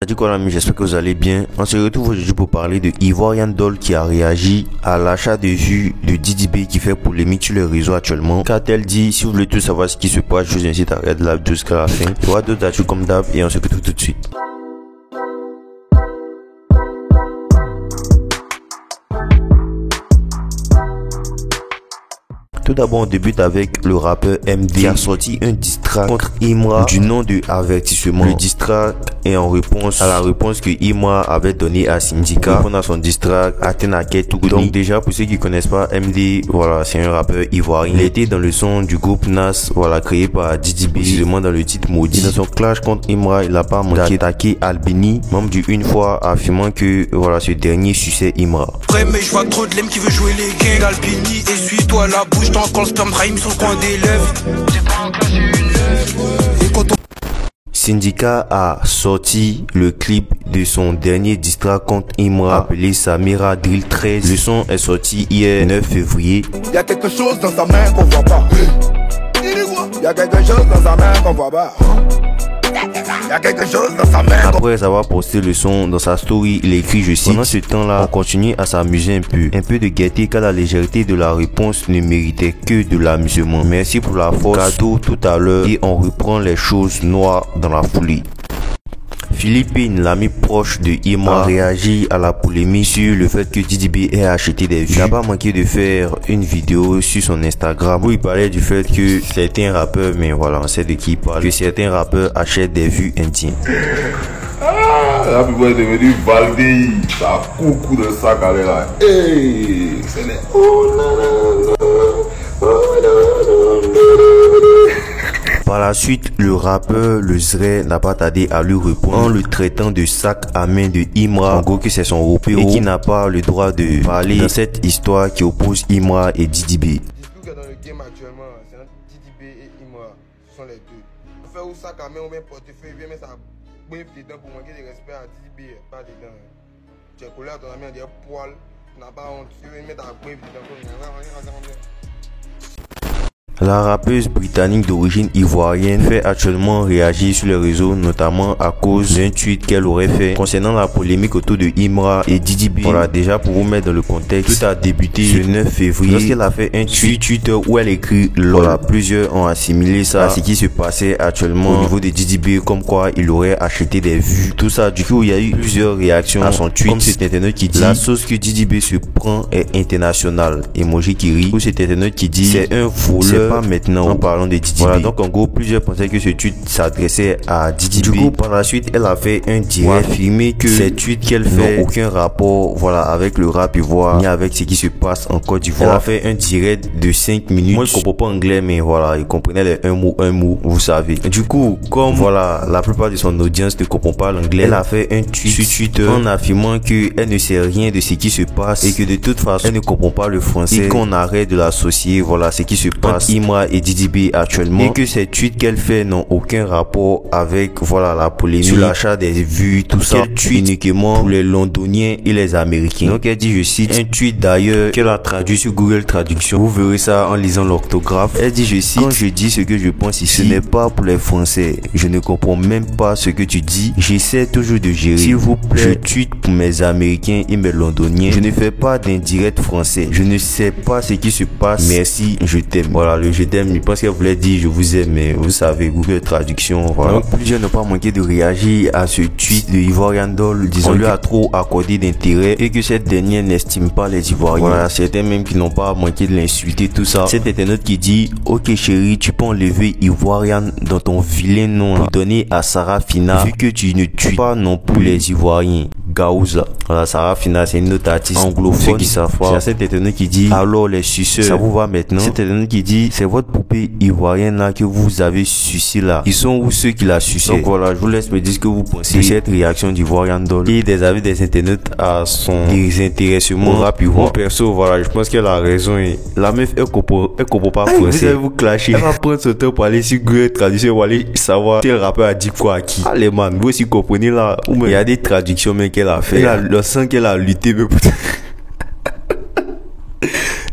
Salut quoi l'ami, j'espère que vous allez bien. On se retrouve aujourd'hui pour parler de Ivorian Doll qui a réagi à l'achat de vues de Didi B qui fait polémique sur les réseaux actuellement. Qu'a-t-elle dit? Si vous voulez tout savoir ce qui se passe, je vous incite à regarder la vidéo jusqu'à la fin. Il y aura d'autres actus comme d'hab et on se retrouve tout de suite. Tout d'abord, on débute avec le rappeur MD qui a sorti un diss track contre Imra du nom de Avertissement. Le diss track est en réponse à la réponse que Imra avait donnée à Syndika. Répondre à son diss track Atenake Tougoni. Donc déjà, pour ceux qui connaissent pas MD, voilà, c'est un rappeur ivoirien. Il était dans le son du groupe Nas, voilà, créé par Didi B, précisément dans le titre Maudit. Dans son clash contre Imra, il n'a pas manqué d'attaquer Albini, membre du Une Fois, affirmant que voilà, ce dernier suçait Imra. Après, mais je vois trop de l'homme qui veut jouer les gangs. Albini, essuie-toi la bouche, t'en quand le sperme rime sur le coin des lèvres. C'est pas enclenché une lèvre. Et quand on... Syndika a sorti le clip de son dernier diss track contre Imra appelé Samira Drill 13. Le son est sorti hier 9 février. Y'a quelque chose dans sa main qu'on voit pas. Y'a quelque chose dans sa main qu'on voit pas. Y'a quelque chose dans sa main. Après avoir posté le son dans sa story, il écrit, je cite: pendant ce temps-là, on continue à s'amuser un peu de gaieté car la légèreté de la réponse ne méritait que de l'amusement. Merci pour la force, cadeau tout à l'heure et on reprend les choses noires dans la foulée. Philippine, l'ami proche de Imra, a réagi à la polémique sur le fait que Didi B ait acheté des vues. Il n'a pas manqué de faire une vidéo sur son Instagram où il parlait du fait que certains rappeurs, mais voilà, on sait de qui il parle, que certains rappeurs achètent des vues indiennes. La plupart est devenu Valdé, ça a coucou de sac à là. Hey, c'est les Par la suite, le rappeur Le Zre n'a pas tardé à lui répondre en le traitant de sac à main de Imra, en gros que c'est son repéro et qui n'a pas le droit de parler dans cette histoire qui oppose Imra et Didi B. Le discours qu'il y a dans le game actuellement, c'est entre Didi B et Imra, ce sont les deux. On fait au sac à main ou bien portefeuille, viens mettre sa bref dedans pour manquer de respect à Didi B, pas dedans. Tu es collé à ton ami, on dit poil, tu n'as pas honte, tu veux mettre ta bref dedans pour rien. La rappeuse britannique d'origine ivoirienne fait actuellement réagir sur les réseaux, notamment à cause d'un tweet qu'elle aurait fait concernant la polémique autour de Imra et Didi B. Voilà, déjà pour vous mettre dans le contexte, tout a débuté le 9 février lorsqu'elle a fait un tweet Twitter où elle écrit LOL. Voilà, plusieurs ont assimilé ça à ce qui se passait actuellement au niveau de Didi B, comme quoi il aurait acheté des vues. Tout ça, du coup, il y a eu plusieurs réactions à son tweet. Comme cet internaute qui dit la sauce que Didi B se prend est internationale. Emoji qui rit. Ou cet internaute qui dit c'est un voleur. Pas maintenant en parlant de Didi B. Voilà, donc en gros plusieurs pensaient que ce tweet s'adressait à Didi B. Du coup par la suite elle a fait un direct affirmé que ces tweets qu'elle fait n'ont aucun rapport, voilà, avec le rap ivoire ni avec ce qui se passe en Côte d'Ivoire. Elle a fait un direct de 5 minutes. Moi je comprends pas anglais mais voilà, il comprenait les un mot, vous savez. Du coup comme voilà la plupart de son audience ne comprend pas l'anglais, elle a fait un tweet sur Twitter en affirmant que elle ne sait rien de ce qui se passe et que de toute façon elle ne comprend pas le français et qu'on arrête de l'associer, voilà, ce qui se passe Imra et Didi B actuellement et que ces tweets qu'elle fait n'ont aucun rapport avec voilà la polémique sur l'achat des vues, tout ça. Elle tweet uniquement pour les Londoniens et les Américains. Donc elle dit, je cite un tweet d'ailleurs qu'elle a traduit sur Google Traduction, vous verrez ça en lisant l'orthographe. Elle dit, je cite: quand je dis ce que je pense ici, ce n'est pas pour les Français, je ne comprends même pas ce que tu dis, j'essaie toujours de gérer, s'il vous plaît. Je tweet pour mes Américains et mes Londoniens, je ne fais pas d'indirect français, je ne sais pas ce qui se passe, merci, je t'aime. Voilà, le je t'aime, je pense qu'elle voulait dire je vous aime, mais vous savez, Google Traduction, voilà. Donc plusieurs n'ont pas manqué de réagir à ce tweet de Ivorian Doll, disons lui a trop accordé d'intérêt et que cette dernière n'estime pas les Ivoiriens. Voilà, certains même qui n'ont pas manqué de l'insulter, tout ça. Cet internaute qui dit, ok chérie, tu peux enlever Ivorian dans ton vilain nom pour donner à Sarafina, vu que tu ne tues pas non plus les Ivoiriens. Gaouza. Voilà, Sarafina, c'est une autre artiste anglophone. Ceux qui savent pas. C'est cet internaute qui dit, alors les suceurs, ça vous va maintenant? Cet internaute qui dit, c'est votre poupée ivoirienne là que vous avez sucé là. Ils sont où ceux qui la sucé? Donc voilà, je vous laisse me dire ce que vous pensez de cette réaction d'Ivorian Doll et des avis des internautes à son désintéressement au rap ivoire. Moi perso, voilà, je pense qu'elle a raison. La meuf, elle comprend pas français. Vous allez vous clasher. Elle va prendre son temps pour aller sur Google Traduction pour aller savoir quel rappeur a dit quoi à qui. Allez man, vous aussi comprenez là. Il y a des traductions mais qu'elle a fait. Le sang qu'elle a lutté mais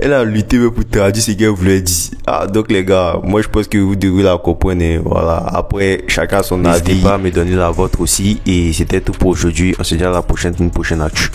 Elle a lutté pour traduire ce qu'elle voulait dire. Ah, donc les gars, moi je pense que vous devez la comprendre. Voilà. Après, chacun son avis. N'hésitez pas à me donner la vôtre aussi. Et c'était tout pour aujourd'hui. On se dit à la prochaine, une prochaine actu.